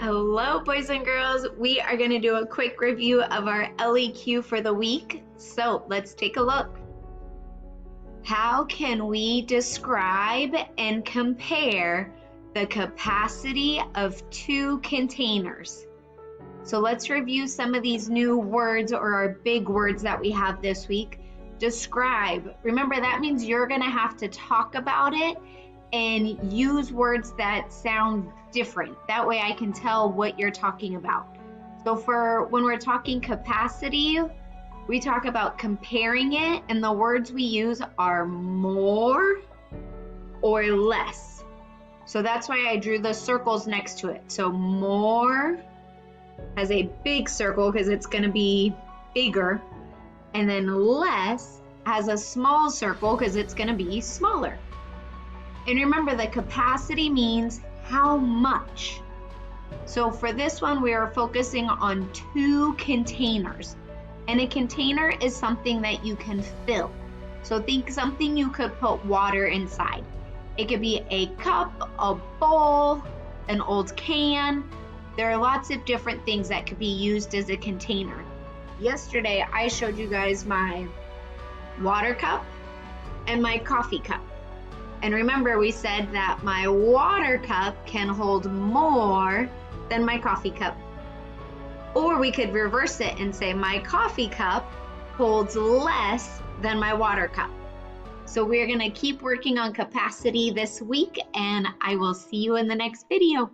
Hello, boys and girls. We are going to do a quick review of our LEQ for the week. So let's take a look. How can we describe and compare the capacity of two containers? So let's review some of these new words or our big words that we have this week. Describe. Remember, that means you're going to have to talk about it and use words that sound different. That way I can tell what you're talking about. So for when we're talking capacity, we talk about comparing it, and the words we use are more or less. So that's why I drew the circles next to it. So more has a big circle because it's going to be bigger, and then less has a small circle because it's going to be smaller. And remember, the capacity means how much. So for this one, we are focusing on two containers. And a container is something that you can fill. So think something you could put water inside. It could be a cup, a bowl, an old can. There are lots of different things that could be used as a container. Yesterday, I showed you guys my water cup and my coffee cup. And remember, we said that my water cup can hold more than my coffee cup. Or we could reverse it and say my coffee cup holds less than my water cup. So we're going to keep working on capacity this week, and I will see you in the next video.